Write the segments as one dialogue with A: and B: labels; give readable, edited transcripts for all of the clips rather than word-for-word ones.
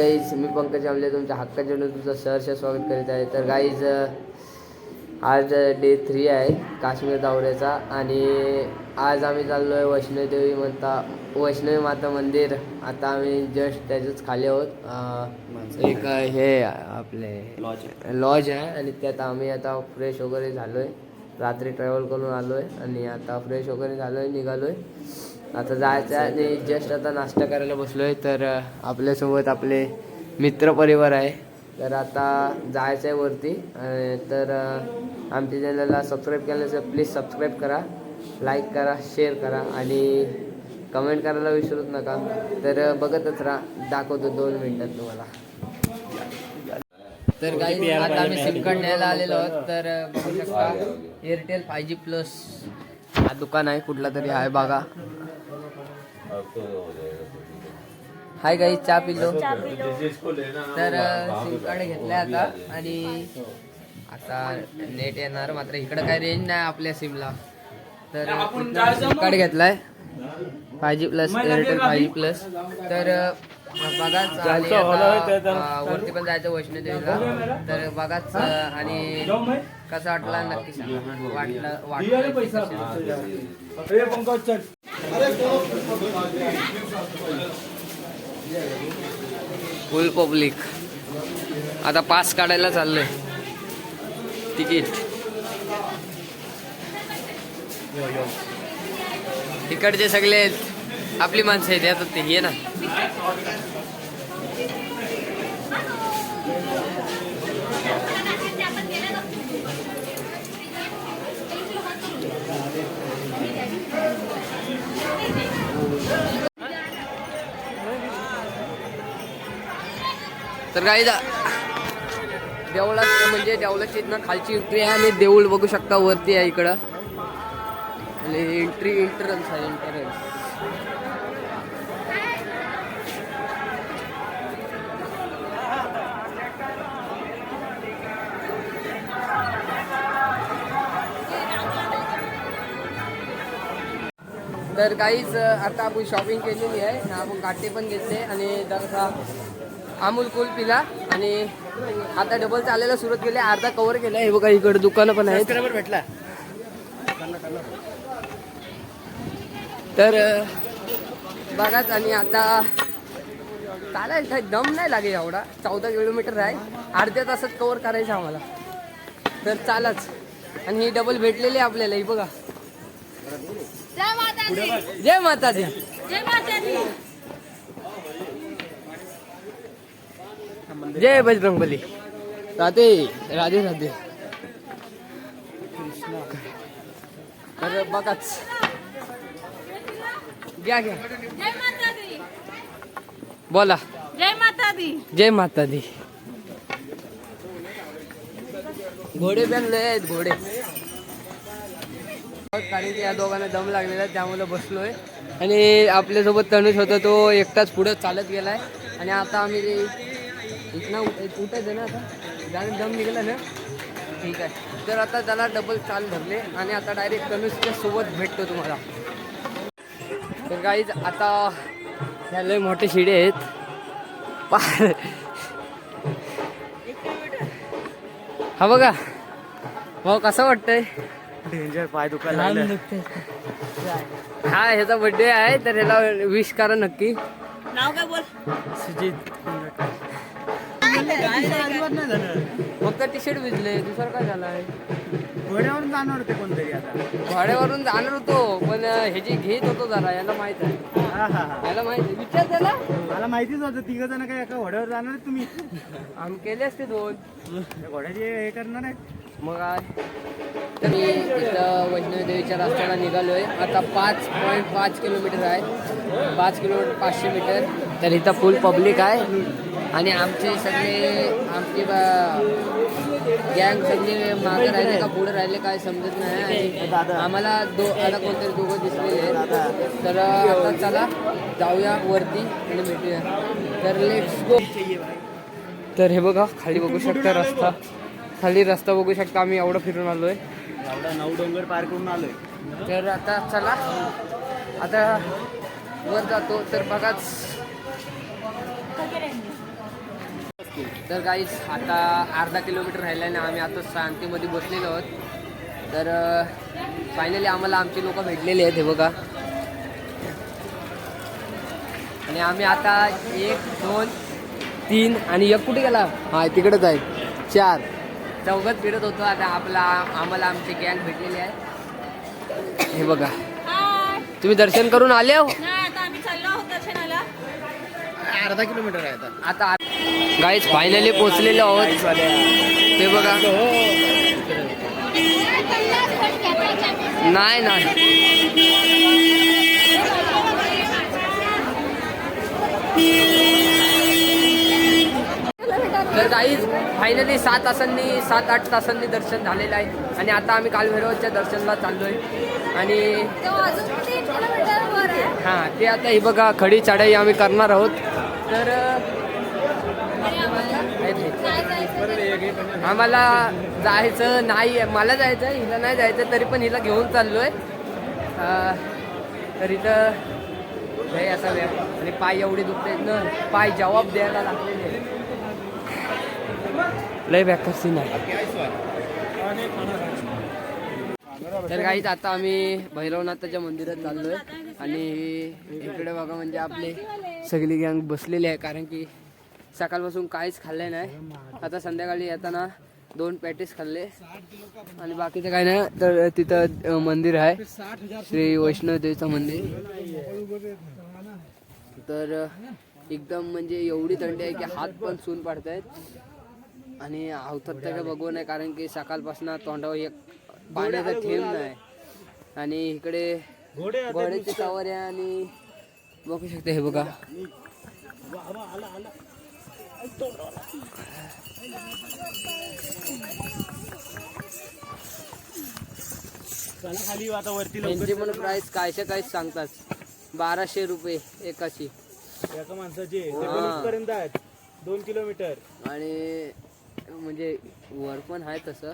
A: Guys मी पंकज आमले तुमच्या हक्काच्या चॅनल तुमचं सहर्ष स्वागत करीत आहे. तर गाईज आज डे 3 आहे काश्मीर दौऱ्याचा आणि आज आम्ही चाललो आहे वैष्णवी माता मंदिर. आता आम्ही जस्ट त्याच्याच खाली आहोत. एक हे आपले लॉज आहे आणि त्यात आम्ही आता फ्रेश वगैरे झालो आहे. रात्री ट्रॅव्हल करून आलो आहे आणि आता फ्रेश वगैरे झालो आहे, निघालो आहे. आता जायचं आहे आणि जस्ट आता नाश्ता करायला बसलो आहे. तर आपल्यासोबत आपले मित्रपरिवार आहे. तर आता जायचं आहे वरती. तर आमच्या चॅनलला सबस्क्राईब केलं असेल प्लीज सबस्क्राईब करा, लाईक करा, शेअर करा आणि कमेंट करायला विसरूच नका. तर बघतच राहा, दाखवतो 2 मिनिटात तुम्हाला. तर काही आता आम्ही सिम कार्ड न्यायला आलेलो आहोत. तर बघू शकता एअरटेल 5G प्लस हा दुकान आहे, कुठला तरी आहे बघा. हाय गाई, चहा पिलो. तर सिम कार्ड घेतलंय आता आणि आता नेट येणार. मात्र इकडं काय रेंज नाही आपल्या सिमला. तर सिम कार्ड घेतलाय 5G plus, Airtel 5G plus. तर बघाच आणि आता वरती पण जायचं वैष्णोदेवीला. तर बघाच आणि कसा वाटला नक्की सांगा. फुल पब्लिक. आता पास काढायला चाललंय, तिकीट. इकडचे सगळे आपली माणसं आहेत, येतात ते ये ना. तर काही देवळात म्हणजे देवळाची इथनं खालची एंट्री आहे आणि देऊळ बघू शकता वरती आहे इकडं. आणि एंट्रन्स आहे, एंट्रन्स. तर काहीच आता आपण शॉपिंग केलेली आहे. आपण काटे पण घेतले आणि जरासा अमूल कूल पिला आणि आता डबल चालायला सुरुवात केली. अर्धा कव्हर केला. हे बघा इकडे दुकानं पण आहेत. भेटला तर बघाच. आणि आता चालायला काही दम नाही लागे एवढा. 14 किलोमीटर आहे, अर्ध्या तासात कव्हर करायचं आम्हाला. तर चालाच. आणि ही डबल भेटलेली आपल्याला. ही बघा. जय माता दी. जय माता दी. जय बजरंगबली. राधे राधे राधे. तर बघाच घ्या घ्या.
B: जय माता दी.
A: बोला.
B: जय माता दी.
A: जय माता दी. घोडे पण लय आहेत, घोडे. कारण की या दोघांना दम लागलेला आहे त्यामुळे बसलोय. आणि आपल्यासोबत तनुष होता, तो एकटाच पुढे चालत गेलाय. आणि आता आम्ही इथनं उठायचं ना. आता जाणे दम निघाला ना, ठीक आहे. तर आता त्याला डबल चाल धरले आणि आता डायरेक्ट तनुषच्या सोबत भेटतो तुम्हाला. तर काहीच आता ह्या लय मोठे शिडे आहेत. हा बघा भाऊ, कसं वाटतंय?
C: डेंजर. पाय दुखायला
A: हा ह्याचा बर्थडे आहे, तर ह्याला विश करा नक्की.
B: नाव काय बोल?
C: सुजित.
A: फक्त टी शर्ट भिजले, दुसरं काय झालं आहे?
C: घोड्यावरून जाणार होते कोणतरी. आता
A: भाड्यावरून जाणार होतो पण ह्याची घेत होतो जरा. याला माहित आहे, याला माहित आहे. विचार त्याला.
C: मला माहितीच होतं 3 जण काय एका घोड्यावर जाणार आहेत तुम्ही.
A: आम्ही केले असते 2.
C: घोड्याचे हे करणार आहे
A: मग काय. तर मी इथं वैष्णोदेवीच्या रस्त्याला निघालो आहे. आता 5.5 किलोमीटर आहे. 5 किलोमीटर 500 मीटर. तर इथं फुल पब्लिक आहे आणि आमचे आमची गँग सगळे मागे राहिले का पुढे राहिले काय समजत नाही. आणि आम्हाला आता कोणतरी दोघं दिसलेले. तर आता चला जाऊया वरती आणि भेटूया. तर लेट्स गो. तर हे बघा खाली बघू शकता रस्ता. खाली रस्ता बघू शकता. आम्ही एवढं फिरून आलोय,
C: एवढा 9 डोंगर पार करून आलोय.
A: तर आता चला आता वर जातो. तर बघाच तर गाईज आता अर्धा किलोमीटर राहिल्याने आम्ही आता शांतीमध्ये बसलेलो आहोत. तर फायनली आम्हाला आमची लोक भेटलेली आहेत हे बघा. आणि आम्ही आता 1 2 3 आणि एक कुठे गेला हा तिकडेच आहे 4 चौघात फिरत होतो. आता आम्हाला आमची गँग भेटलेली आहे हे बघा.
B: हाय.
A: तुम्ही दर्शन करून आले हो.
B: नाही आता आम्ही चाललो आहोत दर्शनाला.
C: अर्धा किलोमीटर आहे
A: आता गाईज फायनली पोचलेलो आहोत ते बघा. नाही नाही तर गाईज फायनली 7-8 तासांनी दर्शन झालेलं आहे. आणि आता आम्ही कालभैरवाच्या दर्शनला चाललोय. आणि हां ते आता ही बघा खडी चढाई आम्ही करणार आहोत. तर आम्हाला जायचं नाही, मला जायचं आहे, हिला नाही जायचं, तरी पण हिला घेऊन चाललोय. तर इथं हे असा व्याप आणि पाय एवढे दुखत आहेत ना, पाय जबाब द्यायला लागलेले लय बेकार सीन आहे. तर काहीच आता आम्ही भैरवनाथाच्या मंदिरात चाललोय. आणि इकडे बघा म्हणजे आपले सगळी गँग बसलेली आहे, कारण की सकाळपासून काहीच खाल्लं नाही. आता संध्याकाळी येताना 2 पॅटीस खाल्ले आणि बाकीचं काय नाही. तर तिथं मंदिर आहे श्री वैष्णवदेवीचं मंदिर. तर एकदम म्हणजे एवढी थंडी आहे की हात पण सून पाडत आहेत आणि अवतात काय बघू नाही, कारण की सकाळपासून तोंडावर एक पाण्याचा थेंब नाही. आणि इकडे घोड्याची सवारी आहे आणि बघू शकते हे बघा.
C: खाली आता वरती
A: यांची पण प्राइस कायशे काय सांगतात 1200 रुपये एकाची
C: एका माणसाची पर्यंत आहेत 2 किलोमीटर. आणि
A: म्हणजे वर पण आहे तसं.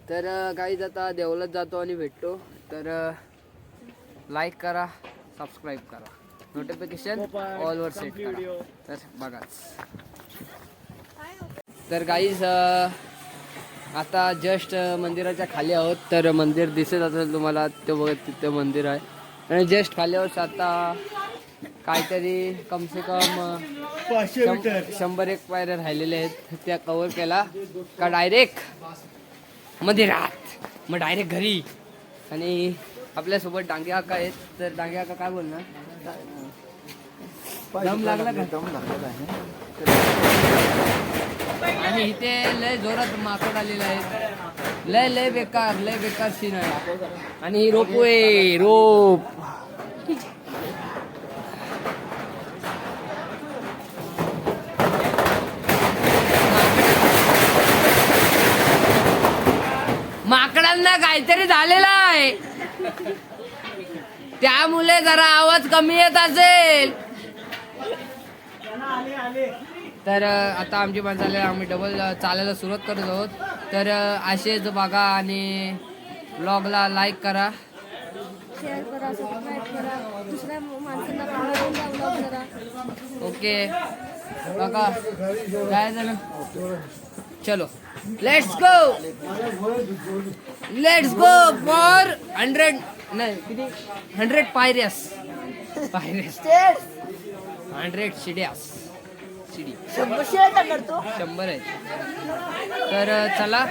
A: तर काही आता देवलात जातो आणि भेटतो. तर लाईक करा, सबस्क्राईब करा, नोटिफिकेशन ऑलवर सेट करा. तर बघाच. तर गाईज आता जस्ट मंदिराच्या खाली आहोत. तर मंदिर दिसत असेल तुम्हाला, ते बघत तिथे मंदिर आहे. आणि जस्ट खाली आहोत आता काहीतरी कम से कम 100-1 पायऱ्या राहिलेल्या आहेत. त्या कव्हर केला का डायरेक्ट मंदिरात, मग डायरेक्ट घरी. आणि आपल्यासोबत डांगे काका आहेत. तर डांगे काका काय बोलणार? दम लागला का? आणि इथे लय जोरात माकड आलेला आहे. लय बेकार सीन आहे. आणि ही रोप माकडांना काहीतरी झालेला आहे, त्यामुळे जरा आवाज कमी येत असेल. तर आता आमची माणसाला आम्ही डबल चालायला सुरुवात करत आहोत. तर असेच बघा आणि ब्लॉगला लाईक करा,
D: शेअर करा, सबस्क्राईब करा, दुसऱ्या माणसांना पाठवून द्या ब्लॉग करा.
A: ओके बघा काय झालं. चलो लेट्स गो फॉर 100 नाही किती 100 पायऱ्यास 100 शिड्यास 100 आहे. तर चला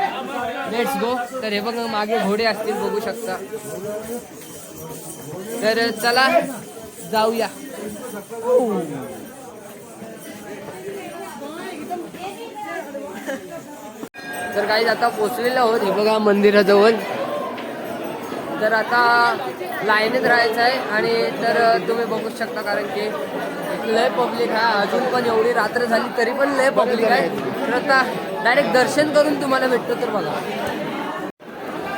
A: लेट्स गो. तर हे बघ मागे घोडे असतील बघू शकता. तर चला जाऊया. तर काही आता पोचलेलो आहोत हे बघा मंदिराजवळ. तर आता लाईनीत राहायचं आहे. आणि तर तुम्ही बघू शकता, कारण की लय पब्लिक आहे. अजून पण एवढी रात्र झाली तरी पण लय पब्लिक आहे. तर आता डायरेक्ट दर्शन करून तुम्हाला भेटतो. तर बघा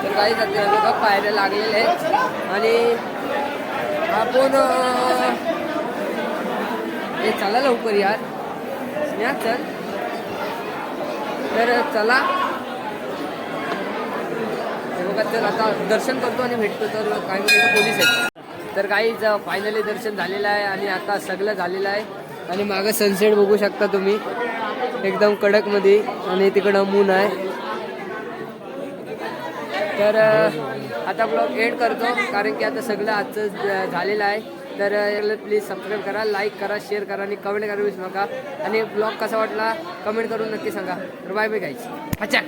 A: तर काही जाते बघा पायऱ्या लागलेल्या आहेत. आणि आपण हे चला लवकर यार या चल. तर चला तर आता दर्शन करतो आणि भेटतो. तर काही पोलीस आहेत. तर काहीच फायनली दर्शन झालेलं आहे आणि आता सगळं झालेलं आहे. आणि मागं सनसेट बघू शकता तुम्ही. एकदम कडकमध्ये आणि तिकडं मून आहे. तर आता ब्लॉग एंड करतो कारण की आता सगळं आजचं झालेलं आहे. तर प्लीज सबस्क्राईब करा, लाईक करा, शेअर करा आणि कमेंट करा विसरू नका. आणि ब्लॉग कसा वाटला कमेंट करून नक्की सांगा. तर बाय बाय गाईज. अच्छा.